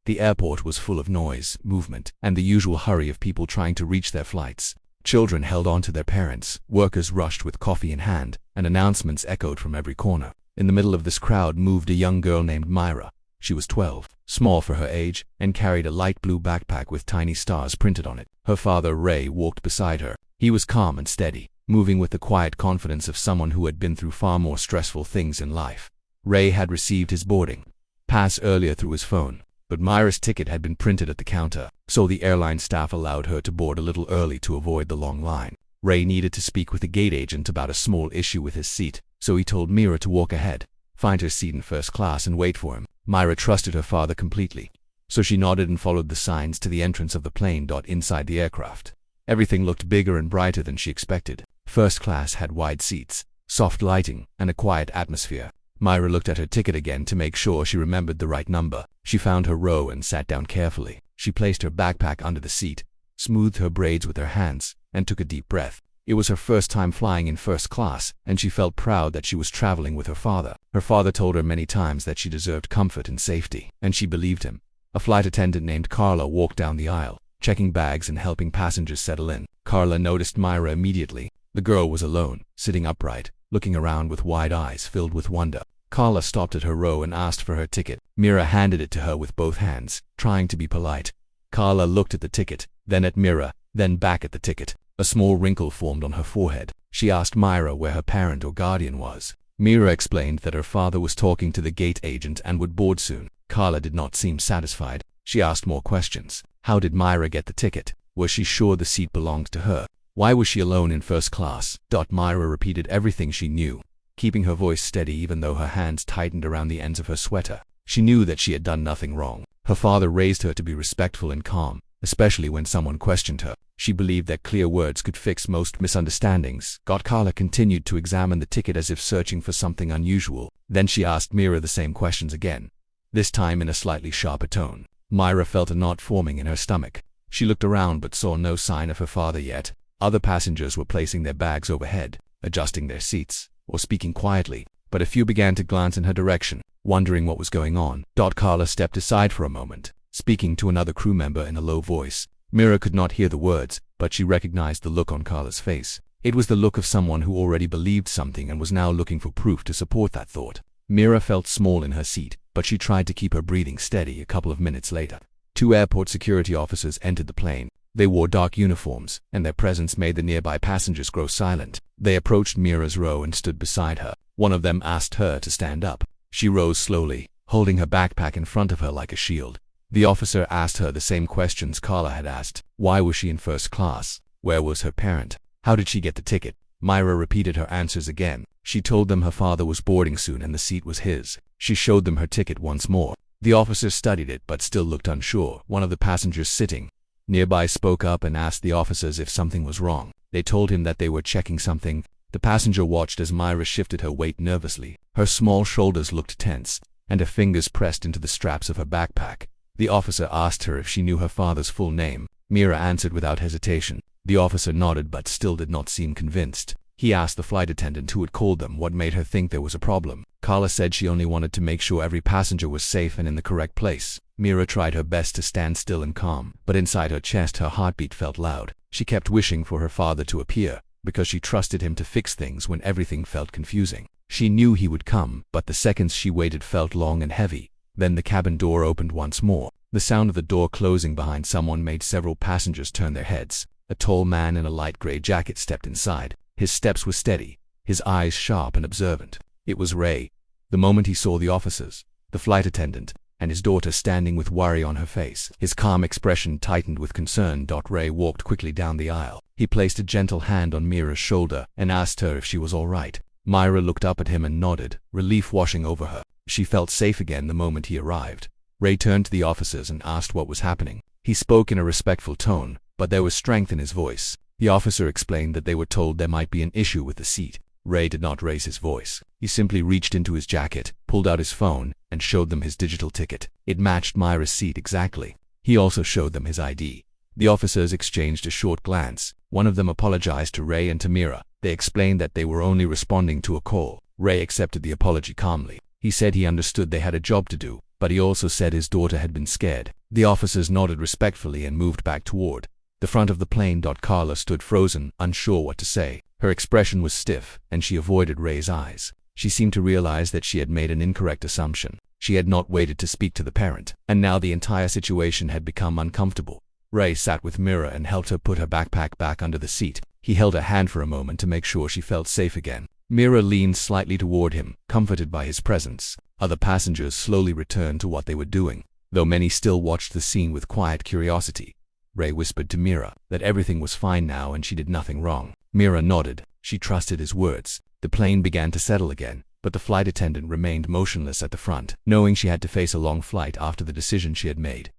The airport was full of noise, movement, and the usual hurry of people trying to reach their flights. Children held on to their parents, workers rushed with coffee in hand, and announcements echoed from every corner. In the middle of this crowd moved a young girl named Myra. She was 12, small for her age, and carried a light blue backpack with tiny stars printed on it. Her father, Ray, walked beside her. He was calm and steady, moving with the quiet confidence of someone who had been through far more stressful things in life. Ray had received his boarding pass earlier through his phone, but Myra's ticket had been printed at the counter, so the airline staff allowed her to board a little early to avoid the long line. Ray needed to speak with the gate agent about a small issue with his seat, so he told Myra to walk ahead, find her seat in first class and wait for him. Myra trusted her father completely, so she nodded and followed the signs to the entrance of the plane. Inside the aircraft, everything looked bigger and brighter than she expected. First class had wide seats, soft lighting, and a quiet atmosphere. Myra looked at her ticket again to make sure she remembered the right number. She found her row and sat down carefully. She placed her backpack under the seat, smoothed her braids with her hands, and took a deep breath. It was her first time flying in first class, and she felt proud that she was traveling with her father. Her father told her many times that she deserved comfort and safety, and she believed him. A flight attendant named Carla walked down the aisle, checking bags and helping passengers settle in. Carla noticed Myra immediately. The girl was alone, sitting upright, looking around with wide eyes filled with wonder. Carla stopped at her row and asked for her ticket. Myra handed it to her with both hands, trying to be polite. Carla looked at the ticket, then at Myra, then back at the ticket. A small wrinkle formed on her forehead. She asked Myra where her parent or guardian was. Myra explained that her father was talking to the gate agent and would board soon. Carla did not seem satisfied. She asked more questions. How did Myra get the ticket? Was she sure the seat belonged to her? Why was she alone in first class? Myra repeated everything she knew, keeping her voice steady even though her hands tightened around the ends of her sweater. She knew that she had done nothing wrong. Her father raised her to be respectful and calm, especially when someone questioned her. She believed that clear words could fix most misunderstandings. Carla continued to examine the ticket as if searching for something unusual. Then she asked Myra the same questions again, this time in a slightly sharper tone. Myra felt a knot forming in her stomach. She looked around but saw no sign of her father yet. Other passengers were placing their bags overhead, adjusting their seats, or speaking quietly, but a few began to glance in her direction, wondering what was going on. Carla stepped aside for a moment, speaking to another crew member in a low voice. Myra could not hear the words, but she recognized the look on Carla's face. It was the look of someone who already believed something and was now looking for proof to support that thought. Myra felt small in her seat, but she tried to keep her breathing steady. A couple of minutes later, 2 airport security officers entered the plane. They wore dark uniforms, and their presence made the nearby passengers grow silent. They approached Myra's row and stood beside her. One of them asked her to stand up. She rose slowly, holding her backpack in front of her like a shield. The officer asked her the same questions Carla had asked. Why was she in first class? Where was her parent? How did she get the ticket? Myra repeated her answers again. She told them her father was boarding soon and the seat was his. She showed them her ticket once more. The officer studied it but still looked unsure. One of the passengers sitting nearby spoke up and asked the officers if something was wrong. They told him that they were checking something. The passenger watched as Myra shifted her weight nervously. Her small shoulders looked tense, and her fingers pressed into the straps of her backpack. The officer asked her if she knew her father's full name. Myra answered without hesitation. The officer nodded but still did not seem convinced. He asked the flight attendant who had called them what made her think there was a problem. Carla said she only wanted to make sure every passenger was safe and in the correct place. Myra tried her best to stand still and calm, but inside her chest her heartbeat felt loud. She kept wishing for her father to appear, because she trusted him to fix things when everything felt confusing. She knew he would come, but the seconds she waited felt long and heavy. Then the cabin door opened once more. The sound of the door closing behind someone made several passengers turn their heads. A tall man in a light gray jacket stepped inside. His steps were steady, his eyes sharp and observant. It was Ray. The moment he saw the officers, the flight attendant, and his daughter standing with worry on her face, his calm expression tightened with concern. Ray walked quickly down the aisle. He placed a gentle hand on Myra's shoulder and asked her if she was all right. Myra looked up at him and nodded, relief washing over her. She felt safe again the moment he arrived. Ray turned to the officers and asked what was happening. He spoke in a respectful tone, but there was strength in his voice. The officer explained that they were told there might be an issue with the seat. Ray did not raise his voice. He simply reached into his jacket, pulled out his phone, and showed them his digital ticket. It matched Myra's seat exactly. He also showed them his ID. The officers exchanged a short glance. One of them apologized to Ray and to Myra. They explained that they were only responding to a call. Ray accepted the apology calmly. He said he understood they had a job to do, but he also said his daughter had been scared. The officers nodded respectfully and moved back toward the front of the plane. Carla stood frozen, unsure what to say. Her expression was stiff, and she avoided Ray's eyes. She seemed to realize that she had made an incorrect assumption. She had not waited to speak to the parent, and now the entire situation had become uncomfortable. Ray sat with Mira and helped her put her backpack back under the seat. He held her hand for a moment to make sure she felt safe again. Mira leaned slightly toward him, comforted by his presence. Other passengers slowly returned to what they were doing, though many still watched the scene with quiet curiosity. Ray whispered to Mira that everything was fine now and she did nothing wrong. Mira nodded. She trusted his words. The plane began to settle again, but the flight attendant remained motionless at the front, knowing she had to face a long flight after the decision she had made.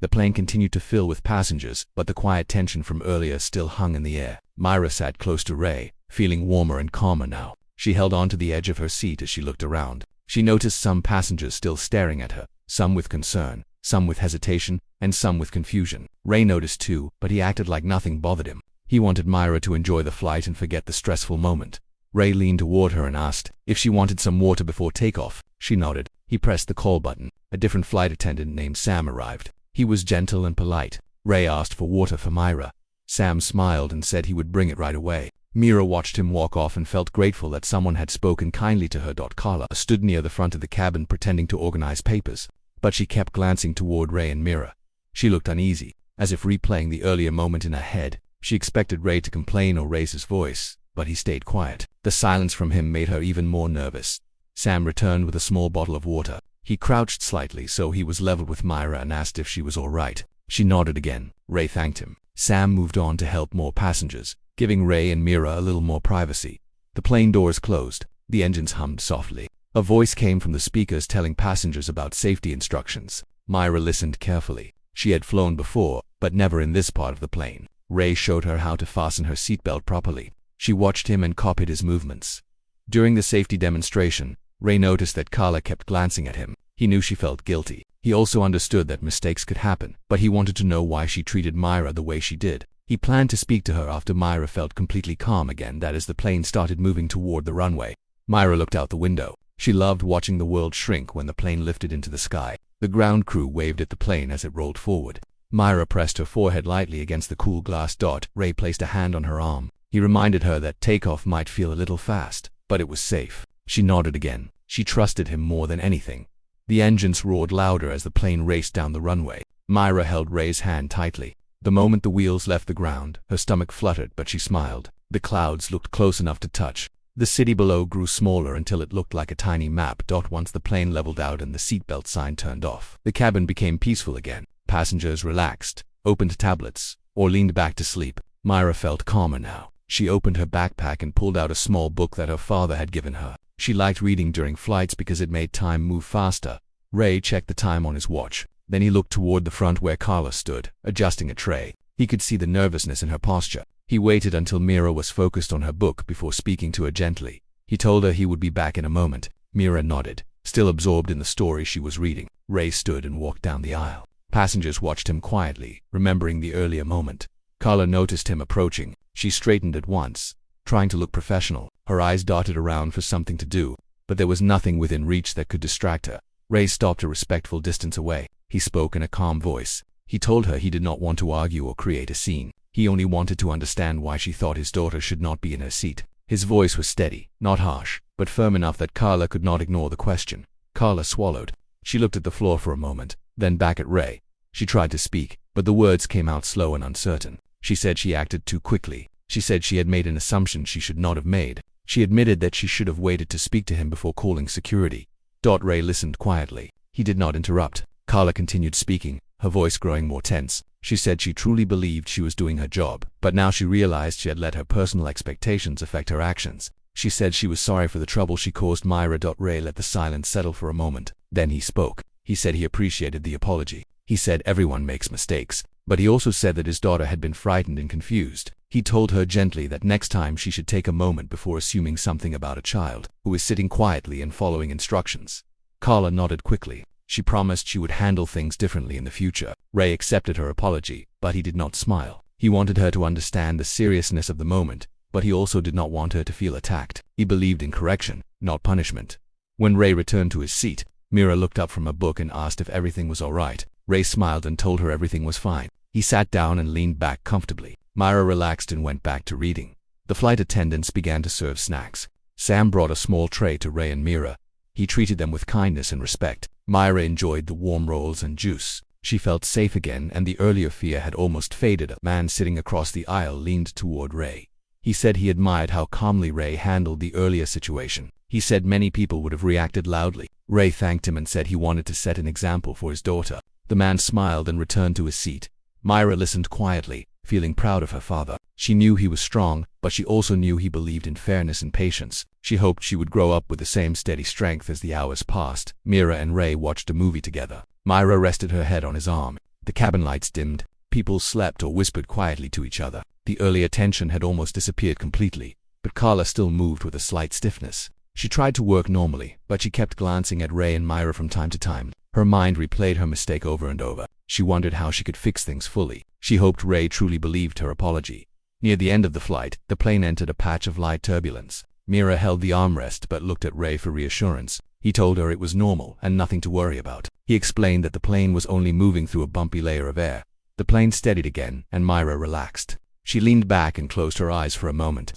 The plane continued to fill with passengers, but the quiet tension from earlier still hung in the air. Myra sat close to Ray, feeling warmer and calmer now. She held on to the edge of her seat as she looked around. She noticed some passengers still staring at her, some with concern, some with hesitation, and some with confusion. Ray noticed too, but he acted like nothing bothered him. He wanted Myra to enjoy the flight and forget the stressful moment. Ray leaned toward her and asked if she wanted some water before takeoff. She nodded. He pressed the call button. A different flight attendant named Sam arrived. He was gentle and polite. Ray asked for water for Myra. Sam smiled and said he would bring it right away. Mira watched him walk off and felt grateful that someone had spoken kindly to her. Carla stood near the front of the cabin pretending to organize papers, but she kept glancing toward Ray and Mira. She looked uneasy, as if replaying the earlier moment in her head. She expected Ray to complain or raise his voice, but he stayed quiet. The silence from him made her even more nervous. Sam returned with a small bottle of water. He crouched slightly so he was level with Myra and asked if she was all right. She nodded again. Ray thanked him. Sam moved on to help more passengers, giving Ray and Mira a little more privacy. The plane doors closed. The engines hummed softly. A voice came from the speakers telling passengers about safety instructions. Myra listened carefully. She had flown before, but never in this part of the plane. Ray showed her how to fasten her seatbelt properly. She watched him and copied his movements. During the safety demonstration, Ray noticed that Carla kept glancing at him. He knew she felt guilty. He also understood that mistakes could happen, but he wanted to know why she treated Myra the way she did. He planned to speak to her after Myra felt completely calm again, that as the plane started moving toward the runway. Myra looked out the window. She loved watching the world shrink when the plane lifted into the sky. The ground crew waved at the plane as it rolled forward. Myra pressed her forehead lightly against the cool glass. Ray placed a hand on her arm. He reminded her that takeoff might feel a little fast, but it was safe. She nodded again. She trusted him more than anything. The engines roared louder as the plane raced down the runway. Myra held Ray's hand tightly. The moment the wheels left the ground, her stomach fluttered, but she smiled. The clouds looked close enough to touch. The city below grew smaller until it looked like a tiny map. Once the plane leveled out and the seatbelt sign turned off, the cabin became peaceful again. Passengers relaxed, opened tablets, or leaned back to sleep. Myra felt calmer now. She opened her backpack and pulled out a small book that her father had given her. She liked reading during flights because it made time move faster. Ray checked the time on his watch. Then he looked toward the front where Carla stood, adjusting a tray. He could see the nervousness in her posture. He waited until Mira was focused on her book before speaking to her gently. He told her he would be back in a moment. Mira nodded, still absorbed in the story she was reading. Ray stood and walked down the aisle. Passengers watched him quietly, remembering the earlier moment. Carla noticed him approaching. She straightened at once, trying to look professional. Her eyes darted around for something to do, but there was nothing within reach that could distract her. Ray stopped a respectful distance away. He spoke in a calm voice. He told her he did not want to argue or create a scene. He only wanted to understand why she thought his daughter should not be in her seat. His voice was steady, not harsh, but firm enough that Carla could not ignore the question. Carla swallowed. She looked at the floor for a moment, then back at Ray. She tried to speak, but the words came out slow and uncertain. She said she acted too quickly. She said she had made an assumption she should not have made. She admitted that she should have waited to speak to him before calling security. Ray listened quietly. He did not interrupt. Carla continued speaking, her voice growing more tense. She said she truly believed she was doing her job, but now she realized she had let her personal expectations affect her actions. She said she was sorry for the trouble she caused Myra. Ray let the silence settle for a moment. Then he spoke. He said he appreciated the apology. He said everyone makes mistakes, but he also said that his daughter had been frightened and confused. He told her gently that next time she should take a moment before assuming something about a child who is sitting quietly and following instructions. Carla nodded quickly. She promised she would handle things differently in the future. Ray accepted her apology, but he did not smile. He wanted her to understand the seriousness of the moment, but he also did not want her to feel attacked. He believed in correction, not punishment. When Ray returned to his seat, Mira looked up from a book and asked if everything was all right. Ray smiled and told her everything was fine. He sat down and leaned back comfortably. Myra relaxed and went back to reading. The flight attendants began to serve snacks. Sam brought a small tray to Ray and Mira. He treated them with kindness and respect. Myra enjoyed the warm rolls and juice. She felt safe again, and the earlier fear had almost faded. A man sitting across the aisle leaned toward Ray. He said he admired how calmly Ray handled the earlier situation. He said many people would have reacted loudly. Ray thanked him and said he wanted to set an example for his daughter. The man smiled and returned to his seat. Myra listened quietly, feeling proud of her father. She knew he was strong, but she also knew he believed in fairness and patience. She hoped she would grow up with the same steady strength. As the hours passed, Mira and Ray watched a movie together. Myra rested her head on his arm. The cabin lights dimmed. People slept or whispered quietly to each other. The earlier tension had almost disappeared completely, but Carla still moved with a slight stiffness. She tried to work normally, but she kept glancing at Ray and Myra from time to time. Her mind replayed her mistake over and over. She wondered how she could fix things fully. She hoped Ray truly believed her apology. Near the end of the flight, the plane entered a patch of light turbulence. Mira held the armrest but looked at Ray for reassurance. He told her it was normal and nothing to worry about. He explained that the plane was only moving through a bumpy layer of air. The plane steadied again, and Myra relaxed. She leaned back and closed her eyes for a moment,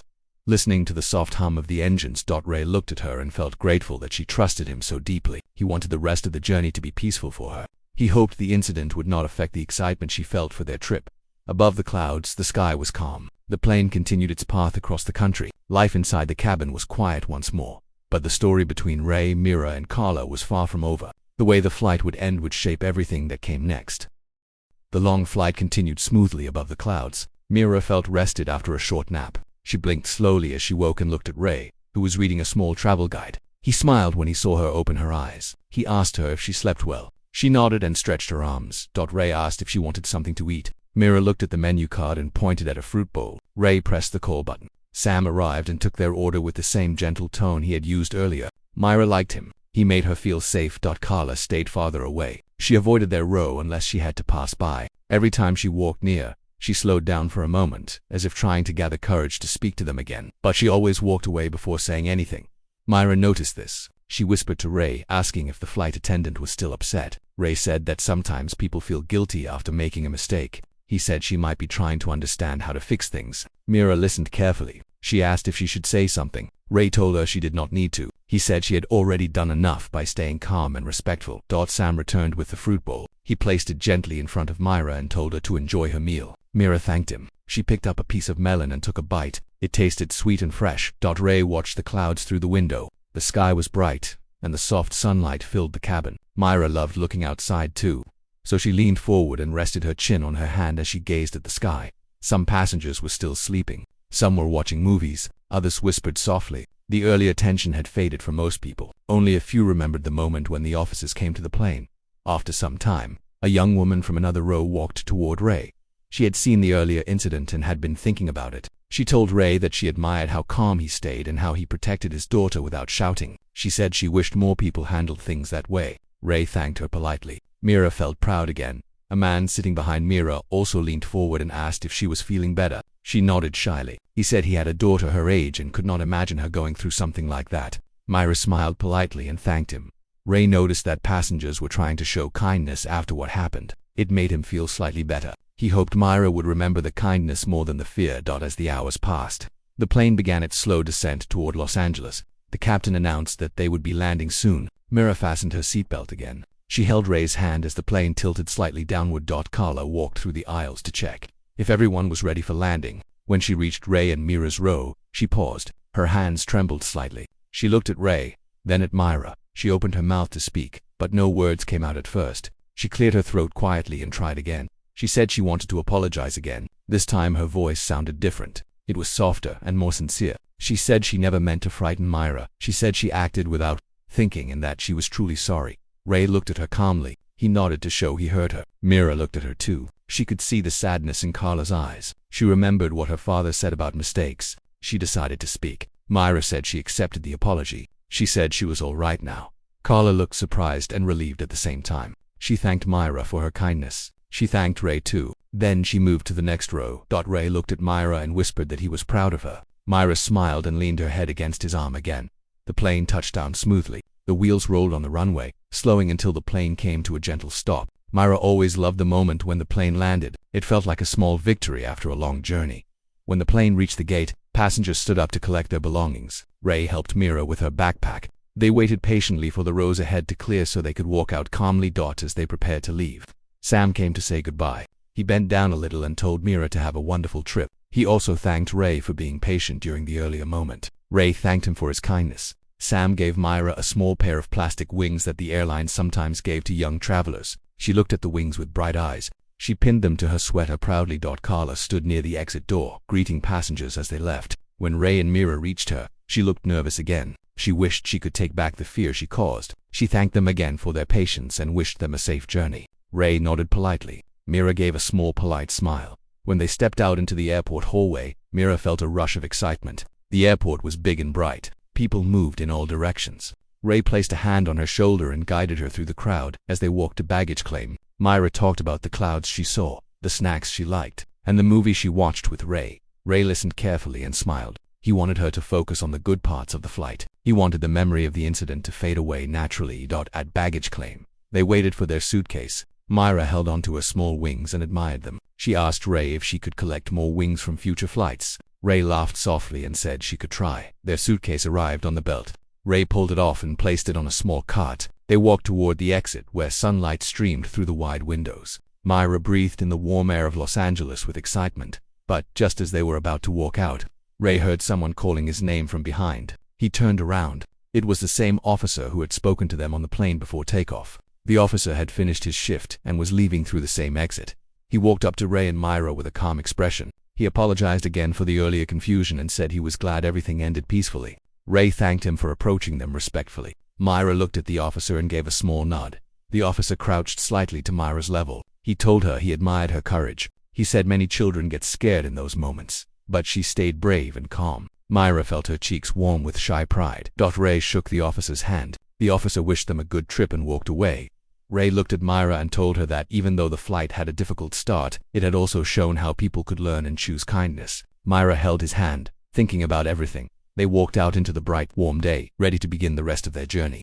listening to the soft hum of the engines. Ray looked at her and felt grateful that she trusted him so deeply. He wanted the rest of the journey to be peaceful for her. He hoped the incident would not affect the excitement she felt for their trip. Above the clouds, the sky was calm. The plane continued its path across the country. Life inside the cabin was quiet once more. But the story between Ray, Mira, and Carla was far from over. The way the flight would end would shape everything that came next. The long flight continued smoothly above the clouds. Mira felt rested after a short nap. She blinked slowly as she woke and looked at Ray, who was reading a small travel guide. He smiled when he saw her open her eyes. He asked her if she slept well. She nodded and stretched her arms. Ray asked if she wanted something to eat. Mira looked at the menu card and pointed at a fruit bowl. Ray pressed the call button. Sam arrived and took their order with the same gentle tone he had used earlier. Myra liked him. He made her feel safe. Carla stayed farther away. She avoided their row unless she had to pass by. Every time she walked near, she slowed down for a moment, as if trying to gather courage to speak to them again. But she always walked away before saying anything. Myra noticed this. She whispered to Ray, asking if the flight attendant was still upset. Ray said that sometimes people feel guilty after making a mistake. He said she might be trying to understand how to fix things. Mira listened carefully. She asked if she should say something. Ray told her she did not need to. He said she had already done enough by staying calm and respectful. Sam returned with the fruit bowl. He placed it gently in front of Myra and told her to enjoy her meal. Mira thanked him. She picked up a piece of melon and took a bite. It tasted sweet and fresh. Ray watched the clouds through the window. The sky was bright, and the soft sunlight filled the cabin. Myra loved looking outside too, so she leaned forward and rested her chin on her hand as she gazed at the sky. Some passengers were still sleeping. Some were watching movies. Others whispered softly. The earlier tension had faded for most people. Only a few remembered the moment when the officers came to the plane. After some time, a young woman from another row walked toward Ray. She had seen the earlier incident and had been thinking about it. She told Ray that she admired how calm he stayed and how he protected his daughter without shouting. She said she wished more people handled things that way. Ray thanked her politely. Mira felt proud again. A man sitting behind Mira also leaned forward and asked if she was feeling better. She nodded shyly. He said he had a daughter her age and could not imagine her going through something like that. Myra smiled politely and thanked him. Ray noticed that passengers were trying to show kindness after what happened. It made him feel slightly better. He hoped Myra would remember the kindness more than the fear. As the hours passed, the plane began its slow descent toward Los Angeles. The captain announced that they would be landing soon. Mira fastened her seatbelt again. She held Ray's hand as the plane tilted slightly downward. Carla walked through the aisles to check if everyone was ready for landing. When she reached Ray and Mira's row, she paused. Her hands trembled slightly. She looked at Ray, then at Myra. She opened her mouth to speak, but no words came out at first. She cleared her throat quietly and tried again. She said she wanted to apologize again. This time her voice sounded different. It was softer and more sincere. She said she never meant to frighten Myra. She said she acted without thinking and that she was truly sorry. Ray looked at her calmly. He nodded to show he heard her. Mira looked at her too. She could see the sadness in Carla's eyes. She remembered what her father said about mistakes. She decided to speak. Myra said she accepted the apology. She said she was all right now. Carla looked surprised and relieved at the same time. She thanked Myra for her kindness. She thanked Ray too. Then she moved to the next row. Ray looked at Myra and whispered that he was proud of her. Myra smiled and leaned her head against his arm again. The plane touched down smoothly. The wheels rolled on the runway, slowing until the plane came to a gentle stop. Myra always loved the moment when the plane landed. It felt like a small victory after a long journey. When the plane reached the gate, passengers stood up to collect their belongings. Ray helped Myra with her backpack. They waited patiently for the rows ahead to clear so they could walk out calmly as they prepared to leave. Sam came to say goodbye. He bent down a little and told Myra to have a wonderful trip. He also thanked Ray for being patient during the earlier moment. Ray thanked him for his kindness. Sam gave Myra a small pair of plastic wings that the airline sometimes gave to young travelers. She looked at the wings with bright eyes. She pinned them to her sweater proudly. Carla stood near the exit door, greeting passengers as they left. When Ray and Myra reached her, she looked nervous again. She wished she could take back the fear she caused. She thanked them again for their patience and wished them a safe journey. Ray nodded politely. Myra gave a small polite smile. When they stepped out into the airport hallway, Myra felt a rush of excitement. The airport was big and bright. People moved in all directions. Ray placed a hand on her shoulder and guided her through the crowd as they walked to baggage claim. Myra talked about the clouds she saw, the snacks she liked, and the movie she watched with Ray. Ray listened carefully and smiled. He wanted her to focus on the good parts of the flight. He wanted the memory of the incident to fade away naturally. At baggage claim, they waited for their suitcase. Myra held onto her small wings and admired them. She asked Ray if she could collect more wings from future flights. Ray laughed softly and said she could try. Their suitcase arrived on the belt. Ray pulled it off and placed it on a small cart. They walked toward the exit where sunlight streamed through the wide windows. Myra breathed in the warm air of Los Angeles with excitement. But just as they were about to walk out, Ray heard someone calling his name from behind. He turned around. It was the same officer who had spoken to them on the plane before takeoff. The officer had finished his shift and was leaving through the same exit. He walked up to Ray and Myra with a calm expression. He apologized again for the earlier confusion and said he was glad everything ended peacefully. Ray thanked him for approaching them respectfully. Myra looked at the officer and gave a small nod. The officer crouched slightly to Myra's level. He told her he admired her courage. He said many children get scared in those moments, but she stayed brave and calm. Myra felt her cheeks warm with shy pride. Ray shook the officer's hand. The officer wished them a good trip and walked away. Ray looked at Myra and told her that even though the flight had a difficult start, it had also shown how people could learn and choose kindness. Myra held his hand, thinking about everything. They walked out into the bright, warm day, ready to begin the rest of their journey.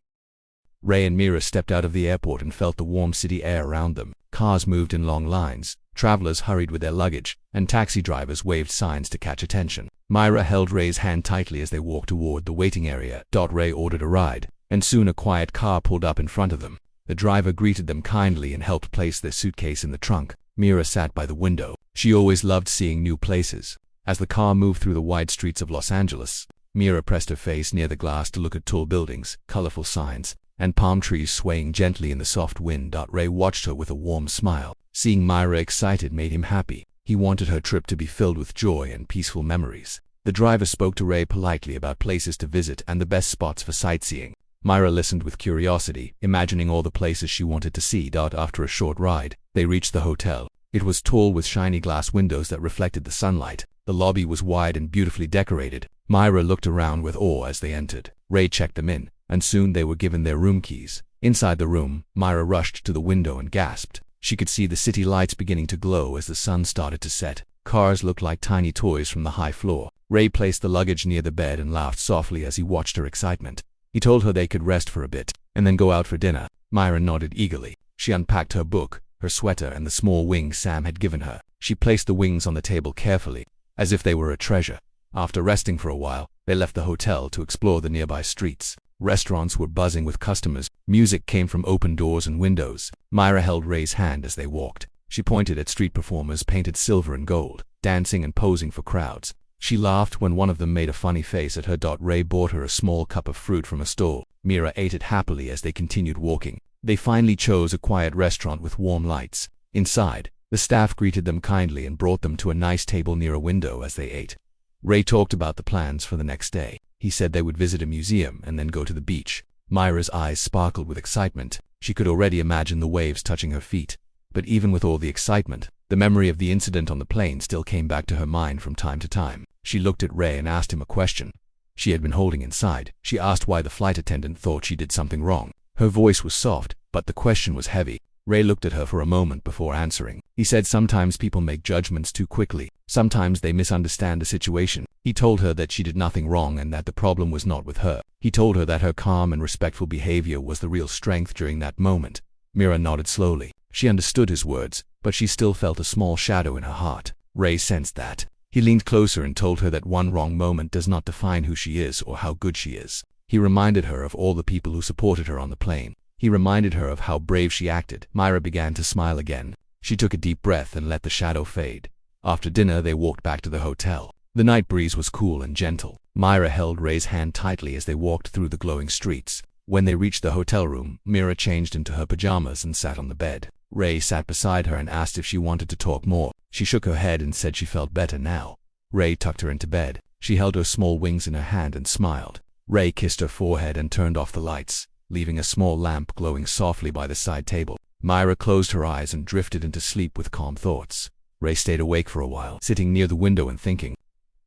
Ray and Myra stepped out of the airport and felt the warm city air around them. Cars moved in long lines, travelers hurried with their luggage, and taxi drivers waved signs to catch attention. Myra held Ray's hand tightly as they walked toward the waiting area. Ray ordered a ride, and soon a quiet car pulled up in front of them. The driver greeted them kindly and helped place their suitcase in the trunk. Myra sat by the window. She always loved seeing new places. As the car moved through the wide streets of Los Angeles, Myra pressed her face near the glass to look at tall buildings, colorful signs, and palm trees swaying gently in the soft wind. Ray watched her with a warm smile. Seeing Myra excited made him happy. He wanted her trip to be filled with joy and peaceful memories. The driver spoke to Ray politely about places to visit and the best spots for sightseeing. Myra listened with curiosity, imagining all the places she wanted to see. After a short ride, they reached the hotel. It was tall with shiny glass windows that reflected the sunlight. The lobby was wide and beautifully decorated. Myra looked around with awe as they entered. Ray checked them in, and soon they were given their room keys. Inside the room, Myra rushed to the window and gasped. She could see the city lights beginning to glow as the sun started to set. Cars looked like tiny toys from the high floor. Ray placed the luggage near the bed and laughed softly as he watched her excitement. He told her they could rest for a bit, and then go out for dinner. Myra nodded eagerly. She unpacked her book, her sweater, and the small wings Sam had given her. She placed the wings on the table carefully, as if they were a treasure. After resting for a while, they left the hotel to explore the nearby streets. Restaurants were buzzing with customers. Music came from open doors and windows. Myra held Ray's hand as they walked. She pointed at street performers painted silver and gold, dancing and posing for crowds. She laughed when one of them made a funny face at her. Ray bought her a small cup of fruit from a stall. Myra ate it happily as they continued walking. They finally chose a quiet restaurant with warm lights. Inside, the staff greeted them kindly and brought them to a nice table near a window as they ate. Ray talked about the plans for the next day. He said they would visit a museum and then go to the beach. Myra's eyes sparkled with excitement. She could already imagine the waves touching her feet. But even with all the excitement, the memory of the incident on the plane still came back to her mind from time to time. She looked at Ray and asked him a question she had been holding inside. She asked why the flight attendant thought she did something wrong. Her voice was soft, but the question was heavy. Ray looked at her for a moment before answering. He said sometimes people make judgments too quickly. Sometimes they misunderstand the situation. He told her that she did nothing wrong and that the problem was not with her. He told her that her calm and respectful behavior was the real strength during that moment. Mira nodded slowly. She understood his words, but she still felt a small shadow in her heart. Ray sensed that. He leaned closer and told her that one wrong moment does not define who she is or how good she is. He reminded her of all the people who supported her on the plane. He reminded her of how brave she acted. Myra began to smile again. She took a deep breath and let the shadow fade. After dinner, they walked back to the hotel. The night breeze was cool and gentle. Myra held Ray's hand tightly as they walked through the glowing streets. When they reached the hotel room, Mira changed into her pajamas and sat on the bed. Ray sat beside her and asked if she wanted to talk more. She shook her head and said she felt better now. Ray tucked her into bed. She held her small wings in her hand and smiled. Ray kissed her forehead and turned off the lights, leaving a small lamp glowing softly by the side table. Myra closed her eyes and drifted into sleep with calm thoughts. Ray stayed awake for a while, sitting near the window and thinking.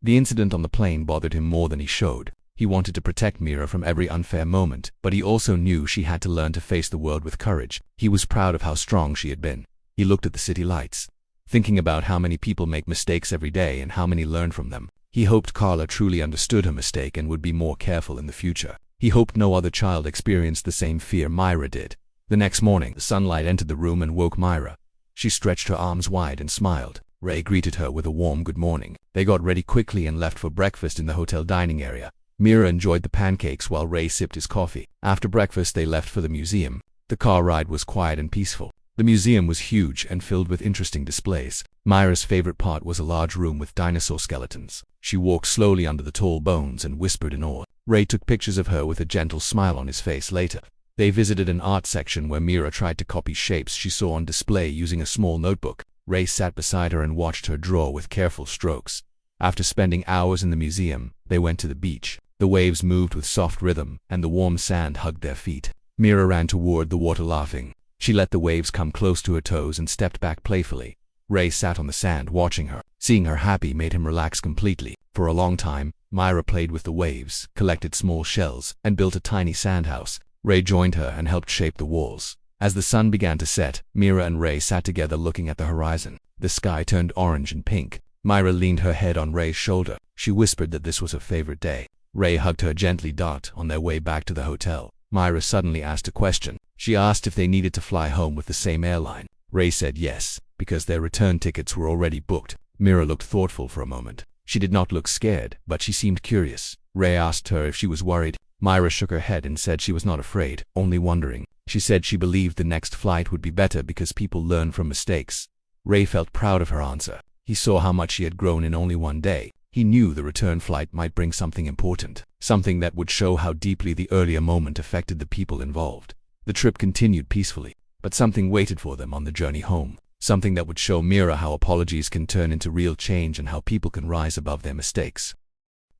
The incident on the plane bothered him more than he showed. He wanted to protect Mira from every unfair moment, but he also knew she had to learn to face the world with courage. He was proud of how strong she had been. He looked at the city lights, thinking about how many people make mistakes every day and how many learn from them. He hoped Carla truly understood her mistake and would be more careful in the future. He hoped no other child experienced the same fear Myra did. The next morning, the sunlight entered the room and woke Myra. She stretched her arms wide and smiled. Ray greeted her with a warm good morning. They got ready quickly and left for breakfast in the hotel dining area. Mira enjoyed the pancakes while Ray sipped his coffee. After breakfast, they left for the museum. The car ride was quiet and peaceful. The museum was huge and filled with interesting displays. Myra's favorite part was a large room with dinosaur skeletons. She walked slowly under the tall bones and whispered in awe. Ray took pictures of her with a gentle smile on his face later. They visited an art section where Mira tried to copy shapes she saw on display using a small notebook. Ray sat beside her and watched her draw with careful strokes. After spending hours in the museum, they went to the beach. The waves moved with soft rhythm, and the warm sand hugged their feet. Mira ran toward the water laughing. She let the waves come close to her toes and stepped back playfully. Ray sat on the sand watching her. Seeing her happy made him relax completely. For a long time, Myra played with the waves, collected small shells, and built a tiny sandhouse. Ray joined her and helped shape the walls. As the sun began to set, Mira and Ray sat together looking at the horizon. The sky turned orange and pink. Myra leaned her head on Ray's shoulder. She whispered that this was her favorite day. Ray hugged her gently. On their way back to the hotel, Myra suddenly asked a question. She asked if they needed to fly home with the same airline. Ray said yes, because their return tickets were already booked. Mira looked thoughtful for a moment. She did not look scared, but she seemed curious. Ray asked her if she was worried. Myra shook her head and said she was not afraid, only wondering. She said she believed the next flight would be better because people learn from mistakes. Ray felt proud of her answer. He saw how much she had grown in only one day. He knew the return flight might bring something important, something that would show how deeply the earlier moment affected the people involved. The trip continued peacefully, but something waited for them on the journey home. Something that would show Mira how apologies can turn into real change and how people can rise above their mistakes.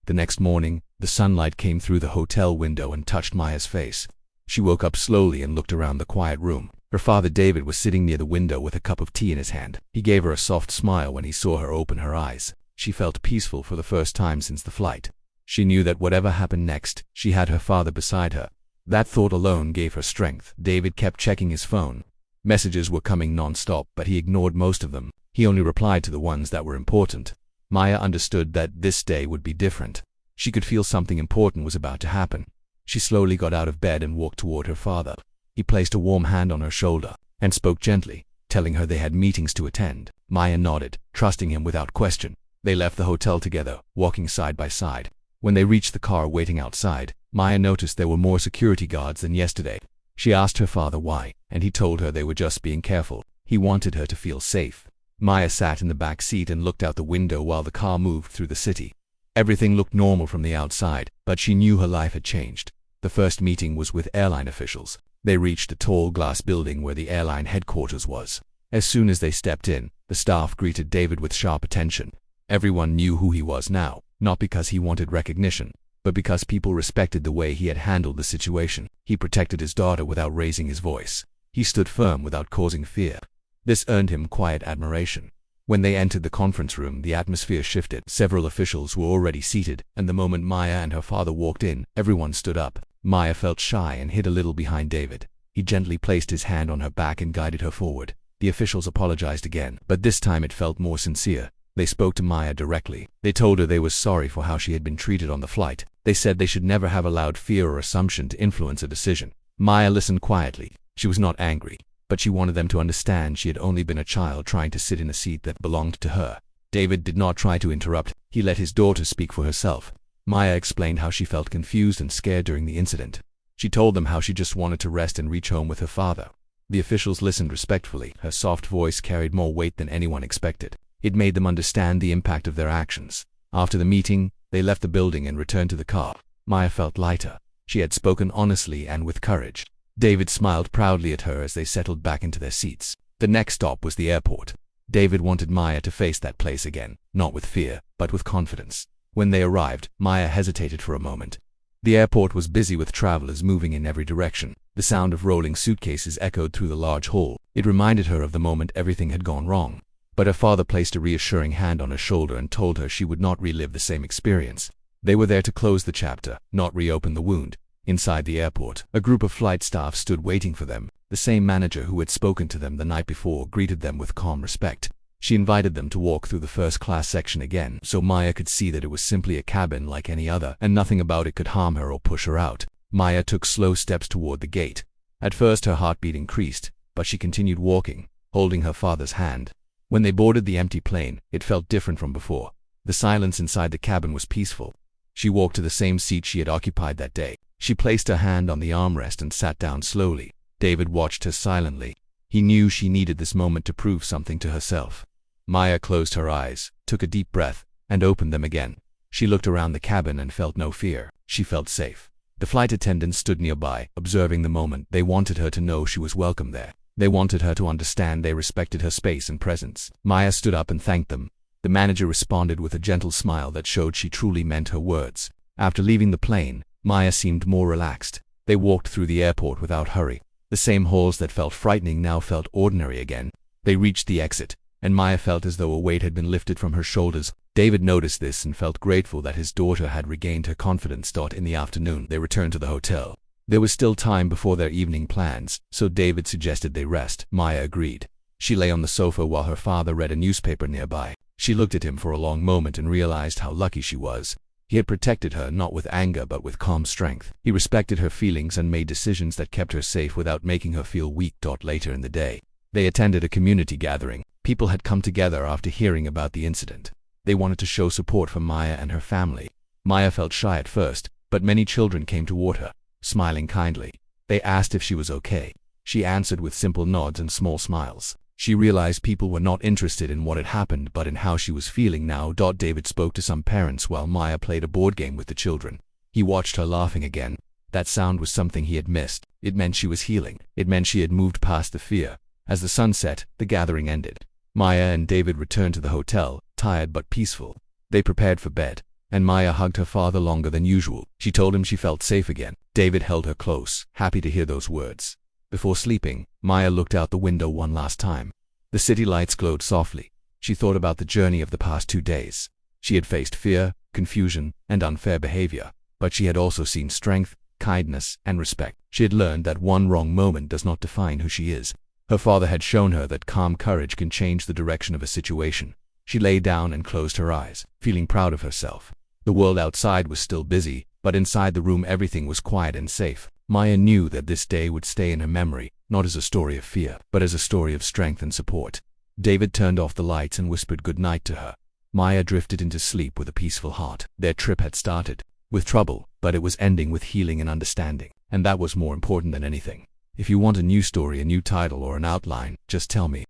The next morning, the sunlight came through the hotel window and touched Maya's face. She woke up slowly and looked around the quiet room. Her father David was sitting near the window with a cup of tea in his hand. He gave her a soft smile when he saw her open her eyes. She felt peaceful for the first time since the flight. She knew that whatever happened next, she had her father beside her. That thought alone gave her strength. David kept checking his phone. Messages were coming non-stop, but he ignored most of them. He only replied to the ones that were important. Maya understood that this day would be different. She could feel something important was about to happen. She slowly got out of bed and walked toward her father. He placed a warm hand on her shoulder and spoke gently, telling her they had meetings to attend. Maya nodded, trusting him without question. They left the hotel together, walking side by side. When they reached the car waiting outside, Maya noticed there were more security guards than yesterday. She asked her father why, and he told her they were just being careful. He wanted her to feel safe. Maya sat in the back seat and looked out the window while the car moved through the city. Everything looked normal from the outside, but she knew her life had changed. The first meeting was with airline officials. They reached a tall glass building where the airline headquarters was. As soon as they stepped in, the staff greeted David with sharp attention. Everyone knew who he was now, not because he wanted recognition, but because people respected the way he had handled the situation. He protected his daughter without raising his voice. He stood firm without causing fear. This earned him quiet admiration. When they entered the conference room, the atmosphere shifted. Several officials were already seated, and the moment Maya and her father walked in, everyone stood up. Maya felt shy and hid a little behind David. He gently placed his hand on her back and guided her forward. The officials apologized again, but this time it felt more sincere. They spoke to Maya directly. They told her they were sorry for how she had been treated on the flight. They said they should never have allowed fear or assumption to influence a decision. Maya listened quietly. She was not angry, but she wanted them to understand she had only been a child trying to sit in a seat that belonged to her. David did not try to interrupt. He let his daughter speak for herself. Maya explained how she felt confused and scared during the incident. She told them how she just wanted to rest and reach home with her father. The officials listened respectfully. Her soft voice carried more weight than anyone expected. It made them understand the impact of their actions. After the meeting, they left the building and returned to the car. Maya felt lighter. She had spoken honestly and with courage. David smiled proudly at her as they settled back into their seats. The next stop was the airport. David wanted Maya to face that place again, not with fear, but with confidence. When they arrived, Maya hesitated for a moment. The airport was busy with travelers moving in every direction. The sound of rolling suitcases echoed through the large hall. It reminded her of the moment everything had gone wrong. But her father placed a reassuring hand on her shoulder and told her she would not relive the same experience. They were there to close the chapter, not reopen the wound. Inside the airport, a group of flight staff stood waiting for them. The same manager who had spoken to them the night before greeted them with calm respect. She invited them to walk through the first-class section again, so Maya could see that it was simply a cabin like any other, and nothing about it could harm her or push her out. Maya took slow steps toward the gate. At first her heartbeat increased, but she continued walking, holding her father's hand. When they boarded the empty plane, it felt different from before. The silence inside the cabin was peaceful. She walked to the same seat she had occupied that day. She placed her hand on the armrest and sat down slowly. David watched her silently. He knew she needed this moment to prove something to herself. Maya closed her eyes, took a deep breath, and opened them again. She looked around the cabin and felt no fear. She felt safe. The flight attendants stood nearby, observing the moment. They wanted her to know she was welcome there. They wanted her to understand they respected her space and presence. Maya stood up and thanked them. The manager responded with a gentle smile that showed she truly meant her words. After leaving the plane, Maya seemed more relaxed. They walked through the airport without hurry. The same halls that felt frightening now felt ordinary again. They reached the exit, and Maya felt as though a weight had been lifted from her shoulders. David noticed this and felt grateful that his daughter had regained her confidence. In the afternoon, they returned to the hotel. There was still time before their evening plans, so David suggested they rest. Maya agreed. She lay on the sofa while her father read a newspaper nearby. She looked at him for a long moment and realized how lucky she was. He had protected her not with anger but with calm strength. He respected her feelings and made decisions that kept her safe without making her feel weak. Later in the day, they attended a community gathering. People had come together after hearing about the incident. They wanted to show support for Maya and her family. Maya felt shy at first, but many children came toward her, smiling kindly. They asked if she was okay. She answered with simple nods and small smiles. She realized people were not interested in what had happened but in how she was feeling now. David spoke to some parents while Maya played a board game with the children. He watched her laughing again. That sound was something he had missed. It meant she was healing. It meant she had moved past the fear. As the sun set, the gathering ended. Maya and David returned to the hotel, tired but peaceful. They prepared for bed, and Maya hugged her father longer than usual. She told him she felt safe again. David held her close, happy to hear those words. Before sleeping, Maya looked out the window one last time. The city lights glowed softly. She thought about the journey of the past 2 days. She had faced fear, confusion, and unfair behavior, but she had also seen strength, kindness, and respect. She had learned that one wrong moment does not define who she is. Her father had shown her that calm courage can change the direction of a situation. She lay down and closed her eyes, feeling proud of herself. The world outside was still busy, but inside the room everything was quiet and safe. Maya knew that this day would stay in her memory, not as a story of fear, but as a story of strength and support. David turned off the lights and whispered good night to her. Maya drifted into sleep with a peaceful heart. Their trip had started with trouble, but it was ending with healing and understanding, and that was more important than anything. If you want a new story, a new title, or an outline, just tell me.